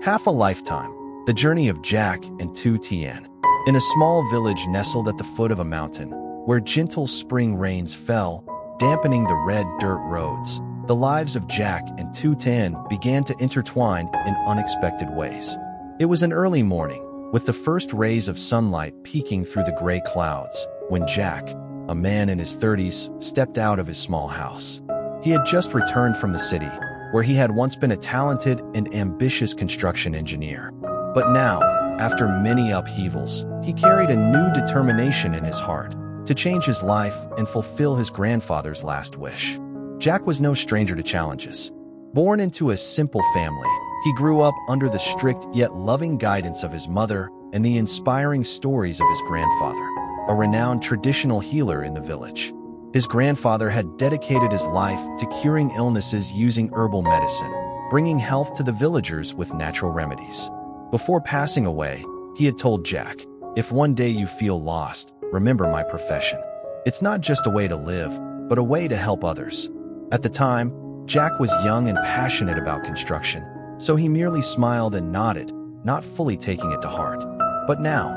Half a lifetime. The journey of Jack and Tien. In a small village nestled at the foot of a mountain, where gentle spring rains fell, dampening the red dirt roads, the lives of Jack and Tuten began to intertwine in unexpected ways. It was an early morning, with the first rays of sunlight peeking through the gray clouds, when Jack, a man in his 30s, stepped out of his small house. He had just returned from the city, where he had once been a talented and ambitious construction engineer. But now, after many upheavals, he carried a new determination in his heart to change his life and fulfill his grandfather's last wish. Jack was no stranger to challenges. Born into a simple family, he grew up under the strict yet loving guidance of his mother and the inspiring stories of his grandfather, a renowned traditional healer in the village. His grandfather had dedicated his life to curing illnesses using herbal medicine, bringing health to the villagers with natural remedies. Before passing away, he had told Jack, "If one day you feel lost, remember my profession. It's not just a way to live, but a way to help others." At the time, Jack was young and passionate about construction, so he merely smiled and nodded, not fully taking it to heart. But now,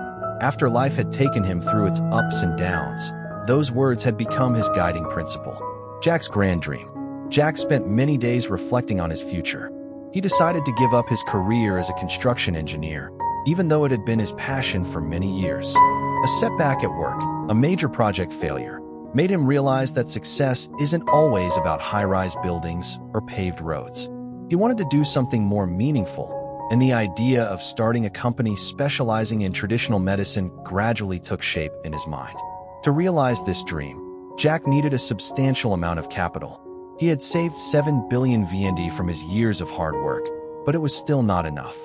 after life had taken him through its ups and downs, those words had become his guiding principle. Jack's grand dream. Jack spent many days reflecting on his future. He decided to give up his career as a construction engineer, even though it had been his passion for many years. A setback at work, a major project failure, made him realize that success isn't always about high-rise buildings or paved roads. He wanted to do something more meaningful, and the idea of starting a company specializing in traditional medicine gradually took shape in his mind. To realize this dream, Jack needed a substantial amount of capital. He had saved 7 billion VND from his years of hard work, but it was still not enough.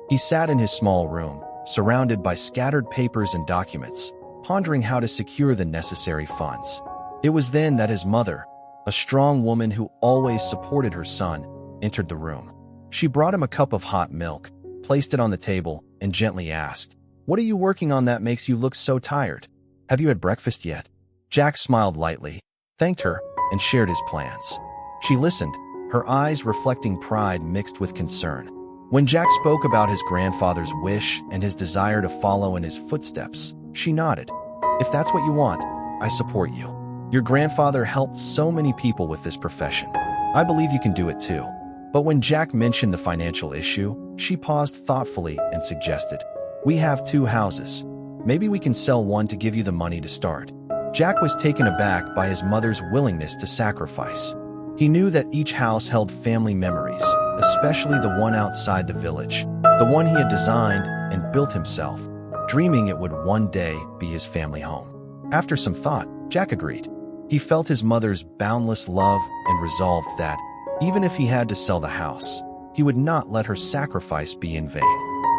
He sat in his small room, surrounded by scattered papers and documents, pondering how to secure the necessary funds. It was then that his mother, a strong woman who always supported her son, entered the room. She brought him a cup of hot milk, placed it on the table, and gently asked, "What are you working on that makes you look so tired? Have you had breakfast yet?" Jack smiled lightly, thanked her, and shared his plans. She listened, her eyes reflecting pride mixed with concern. When Jack spoke about his grandfather's wish and his desire to follow in his footsteps, she nodded. "If that's what you want, I support you. Your grandfather helped so many people with this profession. I believe you can do it too." But when Jack mentioned the financial issue, she paused thoughtfully and suggested, "We have 2 houses. Maybe we can sell one to give you the money to start." Jack was taken aback by his mother's willingness to sacrifice. He knew that each house held family memories, especially the one outside the village, the one he had designed and built himself, dreaming it would one day be his family home. After some thought, Jack agreed. He felt his mother's boundless love and resolved that, even if he had to sell the house, he would not let her sacrifice be in vain.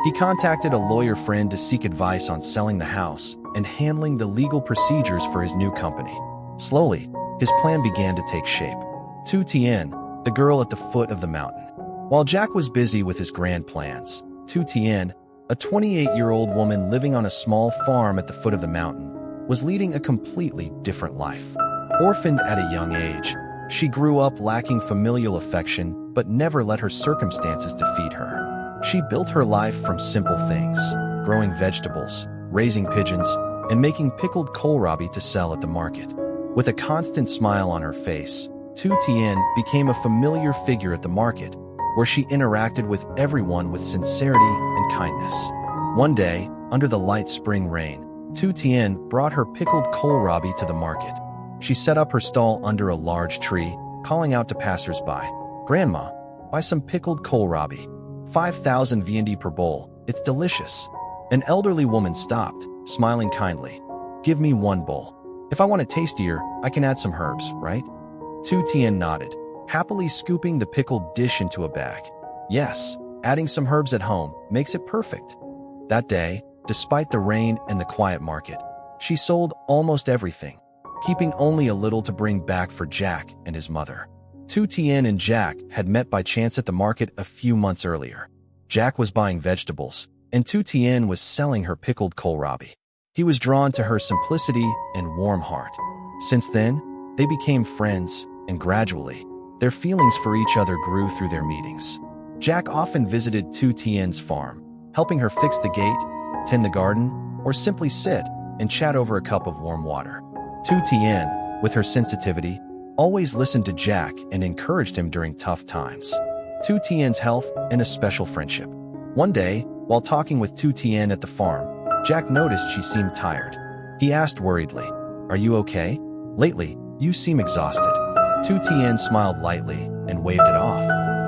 He contacted a lawyer friend to seek advice on selling the house and handling the legal procedures for his new company. Slowly, his plan began to take shape. Tien, the girl at the foot of the mountain. While Jack was busy with his grand plans, Tien, a 28-year-old woman living on a small farm at the foot of the mountain, was leading a completely different life. Orphaned at a young age, she grew up lacking familial affection but never let her circumstances defeat her. She built her life from simple things, growing vegetables, raising pigeons, and making pickled kohlrabi to sell at the market. With a constant smile on her face, Tien became a familiar figure at the market, where she interacted with everyone with sincerity and kindness. One day, under the light spring rain, Tien brought her pickled kohlrabi to the market. She set up her stall under a large tree, calling out to passers-by, "Grandma, buy some pickled kohlrabi. 5,000 VND per bowl, it's delicious." An elderly woman stopped, smiling kindly. "Give me 1 bowl. If I want it tastier, I can add some herbs, right?" Tien nodded, happily scooping the pickled dish into a bag. "Yes, adding some herbs at home makes it perfect." That day, despite the rain and the quiet market, she sold almost everything, keeping only a little to bring back for Jack and his mother. Tien and Jack had met by chance at the market a few months earlier. Jack was buying vegetables, and Tien was selling her pickled kohlrabi. He was drawn to her simplicity and warm heart. Since then, they became friends, and gradually, their feelings for each other grew through their meetings. Jack often visited Tien's farm, helping her fix the gate, tend the garden, or simply sit and chat over a cup of warm water. Tien, with her sensitivity, always listened to Jack and encouraged him during tough times. Tien's health and a special friendship. One day, while talking with Tien at the farm, Jack noticed she seemed tired. He asked worriedly, "Are you okay? Lately, you seem exhausted." Tien smiled lightly and waved it off.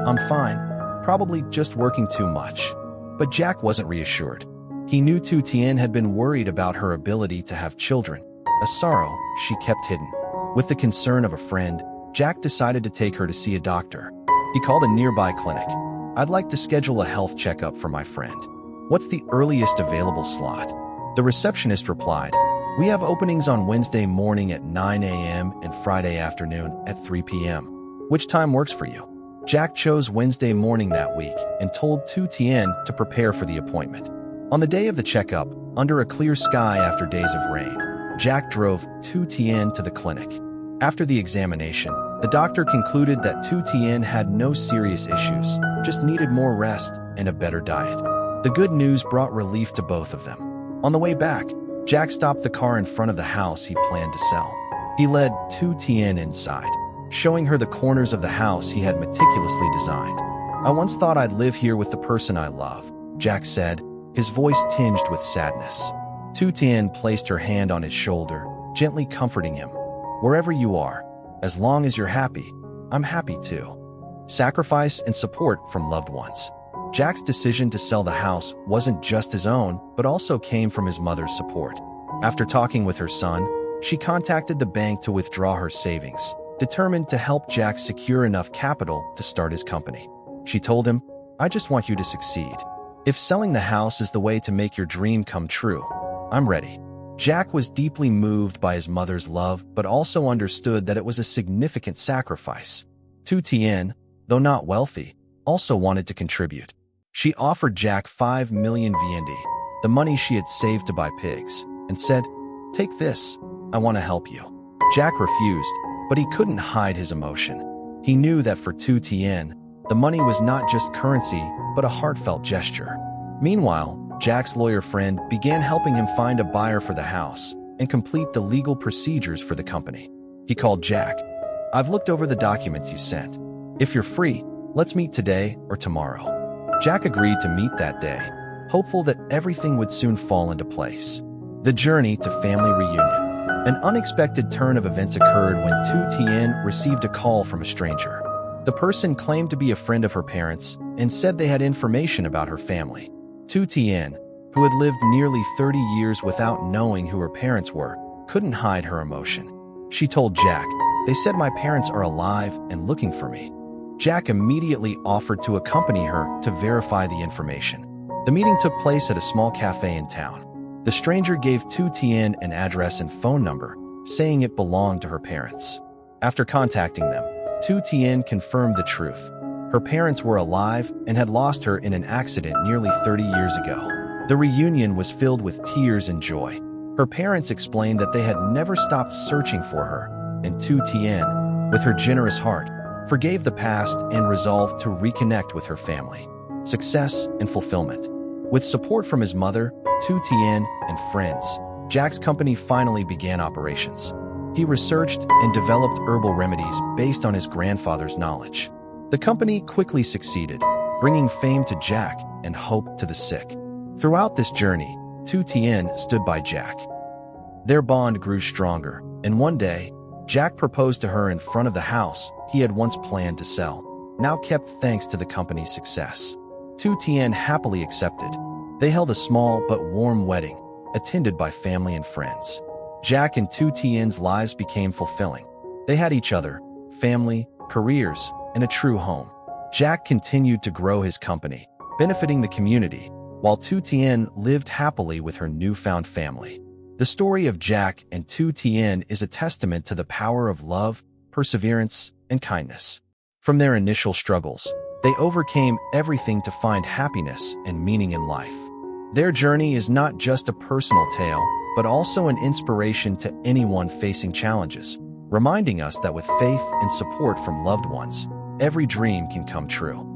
"I'm fine, probably just working too much." But Jack wasn't reassured. He knew Tien had been worried about her ability to have children, a sorrow she kept hidden. With the concern of a friend, Jack decided to take her to see a doctor. He called a nearby clinic. "I'd like to schedule a health checkup for my friend. What's the earliest available slot?" The receptionist replied, "We have openings on Wednesday morning at 9 a.m. and Friday afternoon at 3 p.m. Which time works for you?" Jack chose Wednesday morning that week and told Tien to prepare for the appointment. On the day of the checkup, under a clear sky after days of rain, Jack drove Tien to the clinic. After the examination, the doctor concluded that Tien had no serious issues, just needed more rest and a better diet. The good news brought relief to both of them. On the way back, Jack stopped the car in front of the house he planned to sell. He led Tien inside, showing her the corners of the house he had meticulously designed. "I once thought I'd live here with the person I love," Jack said, his voice tinged with sadness. Tien placed her hand on his shoulder, gently comforting him. "Wherever you are, as long as you're happy, I'm happy too." Sacrifice and support from loved ones. Jack's decision to sell the house wasn't just his own, but also came from his mother's support. After talking with her son, she contacted the bank to withdraw her savings, determined to help Jack secure enough capital to start his company. She told him, "I just want you to succeed. If selling the house is the way to make your dream come true, I'm ready." Jack was deeply moved by his mother's love, but also understood that it was a significant sacrifice. Tien, though not wealthy, also wanted to contribute. She offered Jack 5 million VND, the money she had saved to buy pigs, and said, "Take this, I want to help you." Jack refused, but he couldn't hide his emotion. He knew that for Tien, the money was not just currency, but a heartfelt gesture. Meanwhile, Jack's lawyer friend began helping him find a buyer for the house and complete the legal procedures for the company. He called Jack. "I've looked over the documents you sent. If you're free, let's meet today or tomorrow." Jack agreed to meet that day, hopeful that everything would soon fall into place. The journey to family reunion. An unexpected turn of events occurred when Tien received a call from a stranger. The person claimed to be a friend of her parents and said they had information about her family. Tien, who had lived nearly 30 years without knowing who her parents were, couldn't hide her emotion. She told Jack, "They said my parents are alive and looking for me." Jack immediately offered to accompany her to verify the information. The meeting took place at a small cafe in town. The stranger gave Tien an address and phone number, saying it belonged to her parents. After contacting them, Tien confirmed the truth. Her parents were alive and had lost her in an accident nearly 30 years ago. The reunion was filled with tears and joy. Her parents explained that they had never stopped searching for her, and Tien, with her generous heart, forgave the past and resolved to reconnect with her family. Success and fulfillment. With support from his mother, Tien, and friends, Jack's company finally began operations. He researched and developed herbal remedies based on his grandfather's knowledge. The company quickly succeeded, bringing fame to Jack and hope to the sick. Throughout this journey, Tien stood by Jack. Their bond grew stronger, and one day, Jack proposed to her in front of the house he had once planned to sell, now kept thanks to the company's success. Tien happily accepted. They held a small but warm wedding, attended by family and friends. Jack and Tien's lives became fulfilling. They had each other, family, careers, and a true home. Jack continued to grow his company, benefiting the community, while Tien lived happily with her newfound family. The story of Jack and Tien is a testament to the power of love, perseverance, and kindness. From their initial struggles, they overcame everything to find happiness and meaning in life. Their journey is not just a personal tale, but also an inspiration to anyone facing challenges, reminding us that with faith and support from loved ones, every dream can come true.